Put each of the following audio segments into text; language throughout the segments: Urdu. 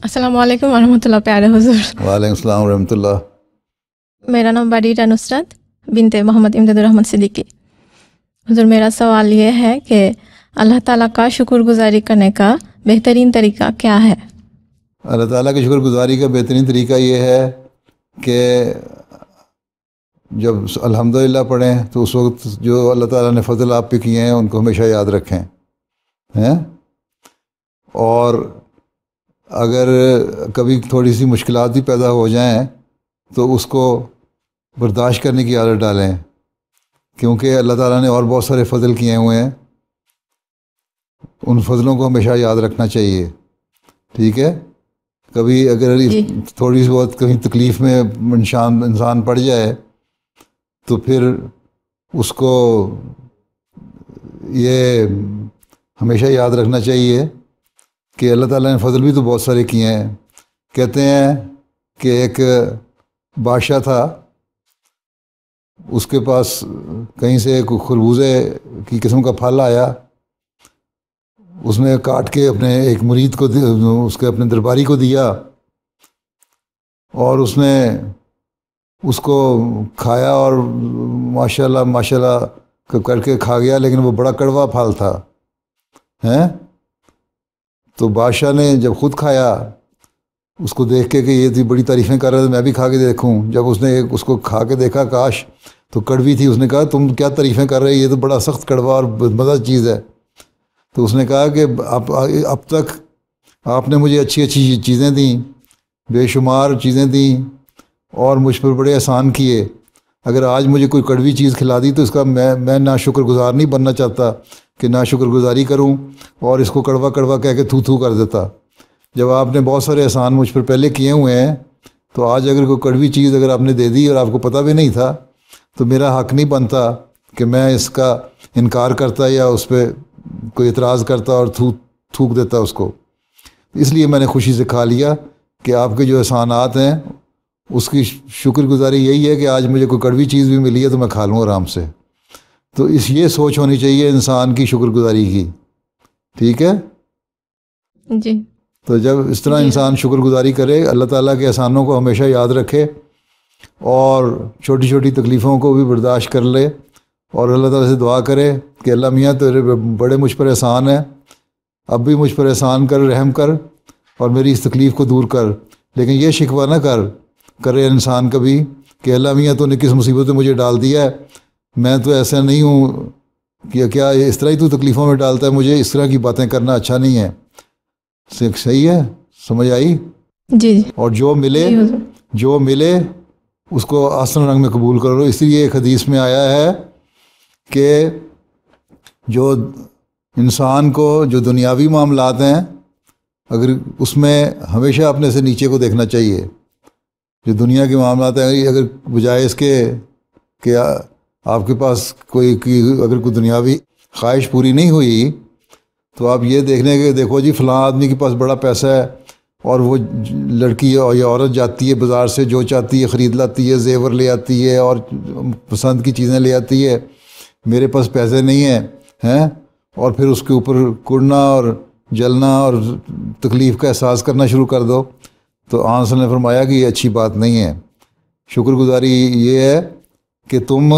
السلام علیکم ورحمۃ اللہ پیارے حضور۔ وعلیکم السلام ورحمۃ اللہ۔ میرا نام باریرہ نصرت بنت محمد امداد الرحمن صدیقی۔ حضور میرا سوال یہ ہے کہ اللہ تعالیٰ کا شکر گزاری کرنے کا بہترین طریقہ کیا ہے؟ اللہ تعالیٰ کی شکر گزاری کا بہترین طریقہ یہ ہے کہ جب الحمدللہ پڑھیں تو اس وقت جو اللہ تعالیٰ نے فضل آپ پہ کیے ہیں ان کو ہمیشہ یاد رکھیں ہیں، اور اگر کبھی تھوڑی سی مشکلات بھی پیدا ہو جائیں تو اس کو برداشت کرنے کی عادت ڈالیں، کیونکہ اللہ تعالیٰ نے اور بہت سارے فضل کیے ہوئے ہیں، ان فضلوں کو ہمیشہ یاد رکھنا چاہیے۔ ٹھیک ہے، کبھی اگر تھوڑی سی بہت کہیں تکلیف میں انسان پڑ جائے تو پھر اس کو یہ ہمیشہ یاد رکھنا چاہیے کہ اللہ تعالیٰ نے فضل بھی تو بہت سارے کیے ہیں۔ کہتے ہیں کہ ایک بادشاہ تھا، اس کے پاس کہیں سے ایک خربوزے کی قسم کا پھل آیا، اس نے کاٹ کے اپنے ایک مرید کو اس کے اپنے درباری کو دیا، اور اس نے اس کو کھایا اور ماشاءاللہ کر کے کھا گیا، لیکن وہ بڑا کڑوا پھل تھا ہیں۔ تو بادشاہ نے جب خود کھایا، اس کو دیکھ کے کہ یہ تھی بڑی تعریفیں کر رہا تھا، میں بھی کھا کے دیکھوں۔ جب اس نے اس کو کھا کے دیکھا کاش تو کڑوی تھی، اس نے کہا تم کیا تعریفیں کر رہے، یہ تو بڑا سخت کڑوا اور مزہ چیز ہے۔ تو اس نے کہا کہ اب تک آپ نے مجھے اچھی اچھی چیزیں دیں، بے شمار چیزیں دیں اور مجھ پر بڑے احسان کیے، اگر آج مجھے کوئی کڑوی چیز کھلا دی تو اس کا میں نہ شکر گزار نہیں بننا چاہتا کہ نہ شکر گزاری کروں اور اس کو کڑوا کڑوا کہہ کے تھو تھو کر دیتا۔ جب آپ نے بہت سارے احسان مجھ پر پہلے کیے ہوئے ہیں تو آج اگر کوئی کڑوی چیز اگر آپ نے دے دی اور آپ کو پتہ بھی نہیں تھا تو میرا حق نہیں بنتا کہ میں اس کا انکار کرتا یا اس پہ کوئی اعتراض کرتا اور تھوک دیتا اس کو۔ اس لیے میں نے خوشی سے کھا لیا کہ آپ کے جو احسانات ہیں اس کی شکر گزاری یہی ہے کہ آج مجھے کوئی کڑوی چیز بھی ملی ہے تو میں کھا لوں آرام سے۔ تو یہ سوچ ہونی چاہیے انسان کی شکر گزاری کی۔ ٹھیک ہے جی، تو جب اس طرح انسان شکر گزاری کرے، اللہ تعالیٰ کے احسانوں کو ہمیشہ یاد رکھے اور چھوٹی چھوٹی تکلیفوں کو بھی برداشت کر لے، اور اللہ تعالیٰ سے دعا کرے کہ اللہ میاں تیرے بڑے مجھ پر احسان ہیں، اب بھی مجھ پر احسان کر، رحم کر اور میری اس تکلیف کو دور کر۔ لیکن یہ شکوہ نہ کرے انسان کبھی کہ اللہ میاں تو نے کس مصیبت میں مجھے ڈال دیا ہے، میں تو ایسا نہیں ہوں کہ کیا اس طرح ہی تو تکلیفوں میں ڈالتا ہے مجھے، اس طرح کی باتیں کرنا اچھا نہیں ہے۔ صحیح ہے، سمجھ آئی؟ جی۔ اور جو ملے اس کو آسن رنگ میں قبول کرو۔ اس لیے ایک حدیث میں آیا ہے کہ جو انسان کو جو دنیاوی معاملات ہیں اگر اس میں ہمیشہ اپنے سے نیچے کو دیکھنا چاہیے۔ جو دنیا کے معاملات ہیں، اگر بجائے اس کے کہ آپ کے پاس اگر کوئی دنیاوی خواہش پوری نہیں ہوئی تو آپ یہ دیکھنے کے دیکھو جی فلاں آدمی کے پاس بڑا پیسہ ہے اور وہ لڑکی یا عورت جاتی ہے بازار سے جو چاہتی ہے خرید لاتی ہے، زیور لے آتی ہے اور پسند کی چیزیں لے آتی ہے، میرے پاس پیسے نہیں ہیں، اور پھر اس کے اوپر کڑنا اور جلنا اور تکلیف کا احساس کرنا شروع کر دو، تو آن صلی اللہ نے فرمایا کہ یہ اچھی بات نہیں ہے۔ شکر گزاری یہ ہے کہ تم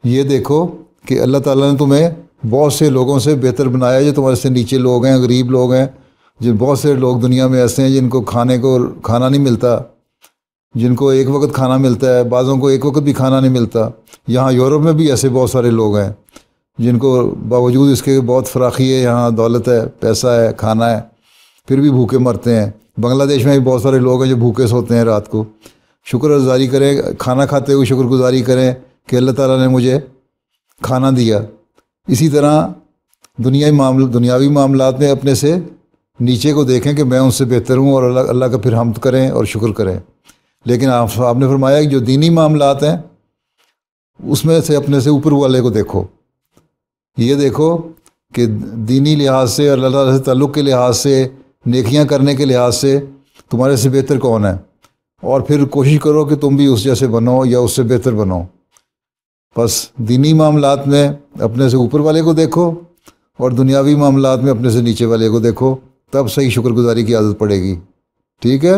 یہ دیکھو کہ اللہ تعالیٰ نے تمہیں بہت سے لوگوں سے بہتر بنایا، جو تمہارے سے نیچے لوگ ہیں، غریب لوگ ہیں، بہت سے لوگ دنیا میں ایسے ہیں جن کو کھانا نہیں ملتا، جن کو ایک وقت کھانا ملتا ہے، بعضوں کو ایک وقت بھی کھانا نہیں ملتا۔ یہاں یورپ میں بھی ایسے بہت سارے لوگ ہیں جن کو باوجود اس کے بہت فراخی ہے، یہاں دولت ہے، پیسہ ہے، کھانا ہے، پھر بھی بھوکے مرتے ہیں۔ بنگلہ دیش میں بھی بہت سارے لوگ ہیں جو بھوکے سوتے ہیں رات کو۔ شکر گزاری کریں، کھانا کھاتے ہوئے شکر گزاری کریں کہ اللہ تعالیٰ نے مجھے کھانا دیا۔ اسی طرح دنیاوی معاملات میں اپنے سے نیچے کو دیکھیں کہ میں ان سے بہتر ہوں، اور اللہ کا پھر حمد کریں اور شکر کریں۔ لیکن آپ نے فرمایا کہ جو دینی معاملات ہیں اس میں سے اپنے سے اوپر والے کو دیکھو، یہ دیکھو کہ دینی لحاظ سے اور اللہ تعالیٰ سے تعلق کے لحاظ سے، نیکیاں کرنے کے لحاظ سے تمہارے سے بہتر کون ہے، اور پھر کوشش کرو کہ تم بھی اس جیسے بنو یا اس سے بہتر بنو۔ بس دینی معاملات میں اپنے سے اوپر والے کو دیکھو اور دنیاوی معاملات میں اپنے سے نیچے والے کو دیکھو، تب صحیح شکر گزاری کی عادت پڑے گی۔ ٹھیک ہے.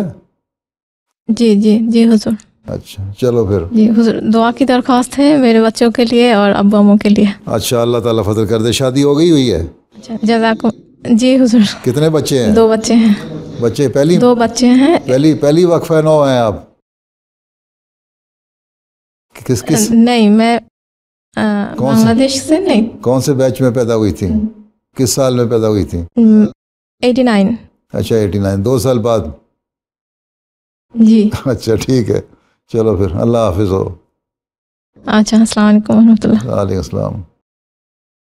جی جی جی حضور. اچھا چلو پھر. جی حضور دعا کی درخواست ہے میرے بچوں کے لیے اور ابو اموں کے لیے. اچھا اللہ تعالیٰ فضل کر دے. شادی ہو گئی ہوئی ہے؟ اچھا جزاکم. جی حضور. کتنے بچے ہیں؟ 2 بچے ہیں. بچے پہلی 2 بچے ہیں. پہلی وقفہ نو ہیں آپ؟ کس نہیں میں بنگلہ دیش سے نہیں. کون سے بیچ میں پیدا ہوئی تھی؟ کس سال میں پیدا ہوئی تھی؟ 89. اچھا 89. 2 سال بعد. جی. اچھا ٹھیک ہے. چلو پھر اللہ حافظ ہو. اچھا السلام علیکم ورحمۃ اللہ. وعلیکم السلام.